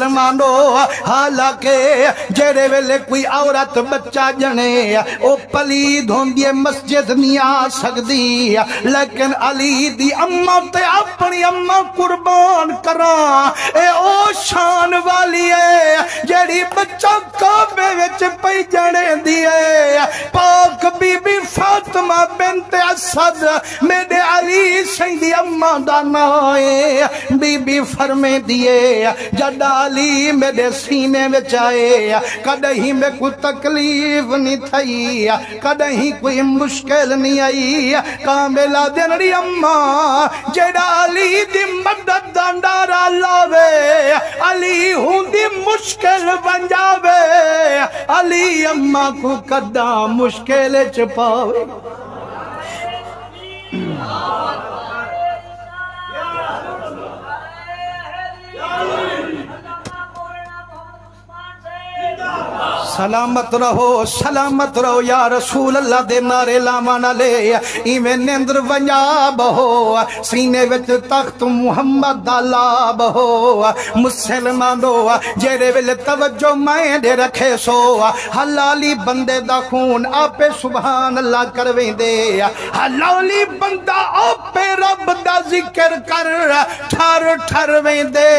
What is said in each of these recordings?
مسلمانو حالانکہ جڑے ویلے کوئی عورت بچہ جنے او پلید ہوندی مسجد نہیں آ سکدی لیکن علی دی اماں تے اپنی اماں قربان کراں اے او شان والی ہے جڑی بچہ کعبے وچ پئی جنے دی ہے پاک بی بی فاطمہ بنت اسد میرے علی سیدی اماں دا نام ہے بی بی فرمے دیے جد علی میرے سینے وچ آئے کدہیں میں کوئی تکلیف نہیں تھئی کدہیں کوئی مشکل نہیں آئی کاملہ دنری اماں جڑا علی دی مدد دندارا لاوے علی ہوں دی مشکل بن جاوے علی اماں کو کدا مشکل چپاوے سلامت رہو یا رسول اللہ دے نارے لاوانا لے ایویں نیندر ونجا بہو سینے وچ تخت محمد دالا بہو مسلمانو جیرے ویلے توجہ میں دے رکھے سو حلالی بندے دا خون آپے سبحان اللہ کرویں دے حلالی بندہ آپے رب دا ذکر کر ٹھر ٹھرویں دے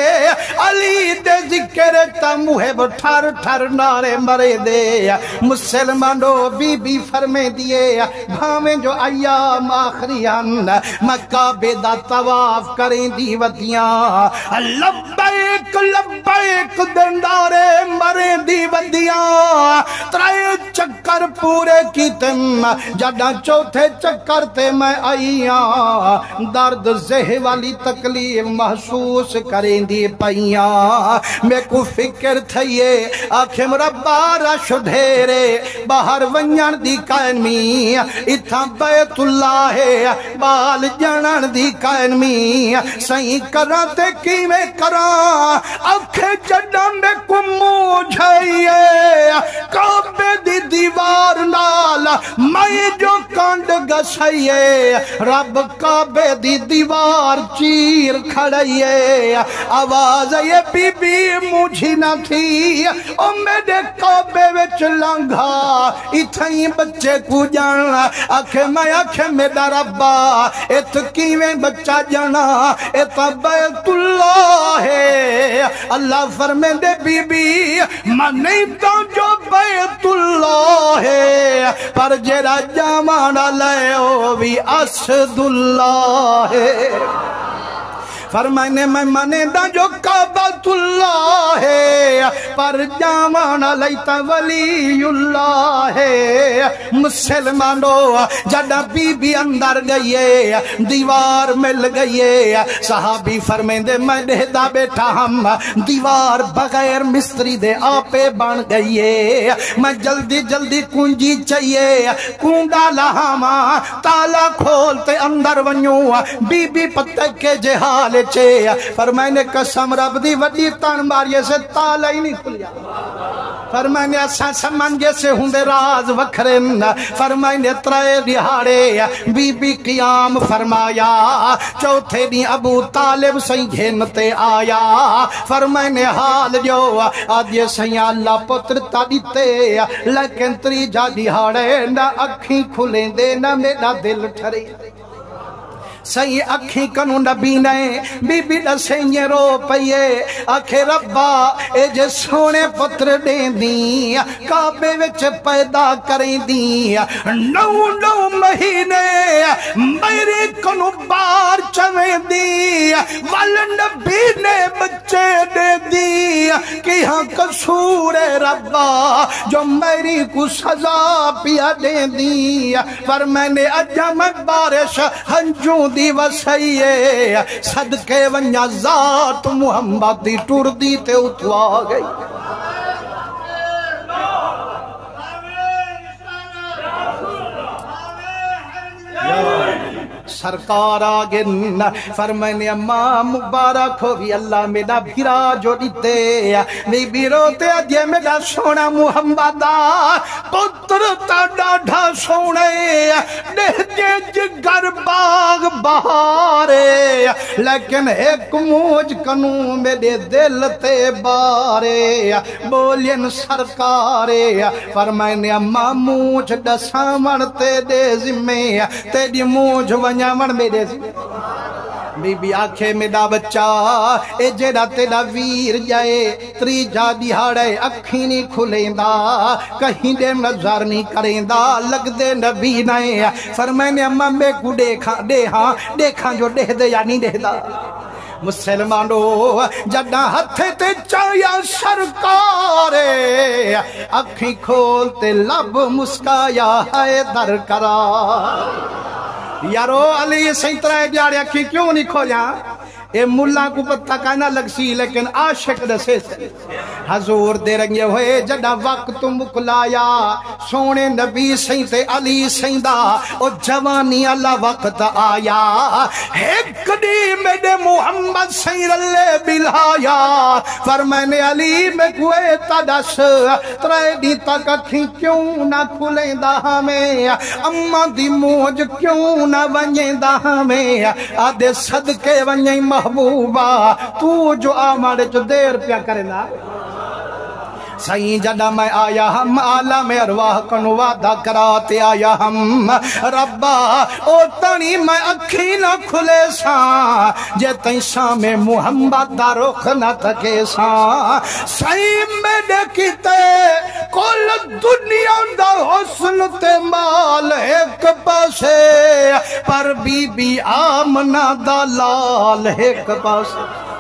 علی دے ذکر تا محب ٹھر ٹھر نارے مرے دے مسلمانو بی بی فرمے دیے بھامیں جو ایام آخریان مکہ بیدہ طواف کریں دی ودیاں لبیک لبیک دندارے مریں دی ودیاں ترائے چکر پورے کی تم جڑا چوتھے چکر تے میں آئیاں درد زہ والی تکلیف محسوس کریں دی پائیاں میں کو فکر تھئیے آنکھیں ربا رش دھیرے باہر ونجن دی قائمی اتھا بیت اللہ ہے بال جنن دی قائمی سہی کراتے کی میں کراں اکھے جڑن میں کمو جھائیے کعبے دی دیوار نال میں جو کانڈ گسائیے رب کعبے دی دیوار چیر کھڑائیے آواز یہ بی بی مجھی نہ تھی او میرے کعبے وچ لنگھا اتھائیں بچے کو جانا آکھے میرا ربا ات کیویں بچہ جانا ات بیت اللہ ہے اللہ فرمے دے بی بی من نہیں تو جو بیت اللہ ہے پر جرا جامانا لے او بھی اسد اللہ ہے فرمائنے میں منے دا جو کعبۃ اللہ ہے پر جامانا لیتا ولی اللہ ہے مسلمانو جڑا بی بی اندر گئیے دیوار مل گئیے صحابی فرمیندے میں دہدا بیٹھا ہم دیوار بغیر مستری دے آپے بن گئیے میں جلدی جلدی کنجی چاہیے کنڈا لہاما تالا کھولتے اندر ونیوں بی بی پتہ کے جہال چے فرمائنے قسم رب دی وڈی تان ماریے سے تالا ہی نہیں کھلیا فرمائنے اساں سمانگے سے ہوندے راز وکھرن فرمائنے ترائے دیہاڑے بی بی قیام فرمایا چوتھے دی ابو طالب سہی گھنتے آیا فرمائنے حال جو آدھے سہی اللہ پتر تا دیتے لیکن تری جا دیہاڑے نہ اکھیں کھلیں دے نہ میرا دل ٹھرے سہی اکھیں کنو نبی نے بی بی دسیں رو پئیے آکھے ربا اے جے سونے پتر دیں دی کعبے وچ پیدا کریں دی نو مہینے میرے کنو بار چویں دی وال نبی نے بچے دے دی کہ ہاں قصور ربا جو میری کو سزا پیا دے دی پر میں نے اجا میں بارش ہنجوں دی وسیعے صدقے ونیا ذات محمد دی ٹور دی تے اتوا گئی سرکار آگن فرمائنے اماں مبارک ہو بھی اللہ میرا بھیرا جو دیتے بی بی روتے اجے میرا سونا محمد پتر تا ڈاڈھا سونے دہجے جگر باغ بہارے لیکن ایک موج کنو میرے دل تے بارے بولین سرکارے فرمائنے اماں موج ڈسامن تے دے ذمے تیری موج ونیامن میرے ذمے بی بی آنکھے میرا بچہ اے جیڑا تیرا ویر جائے تری جا دیہاڑے اکھی نہیں کھلیں دا کہیں دے نظر نہیں کریں دا لگ دے نبی نائے فرمائنے اماں میں کو دیکھاں جو دے دے یا نہیں دے دا مسلمانو جڑا ہتھے تے چایا سرکارے اکھی کھولتے لب مسکایا ہے در کرا یارو علی سینترہ بیارے اکھی کیوں نہیں کھولیا اے ملا کو پتہ کہنا لگ سی لیکن عاشق دسے سے حضور دے رنگے ہوئے جڑا وقت مکلایا سونے نبی سینتے علی سیندہ او جوانی اللہ وقت آیا ایک دی میرے محمد سین اللہ بلایا فرمائنے علی میں کوئے تدس ترے دی تک اکھیں کیوں نہ کھلیں دا ہمیں اماں دی موج کیوں نہ ونجیں دا ہمیں آدھے صدقے ونجیں محبوبہ تو جو آمارے جو دیر پیا کرے نا سائیں جڑا میں آیا ہم عالم ارواح کنو وعدہ کراتے آیا ہم ربا او تنی میں اکھی نہ کھلے ساں جے تین سامے محمد دا رخ نہ تکے ساں سائیں میں دیکھتے کل دنیا دا حسن تے مال ایک پاسے پر بی بی آمنہ دا لال ایک پاسے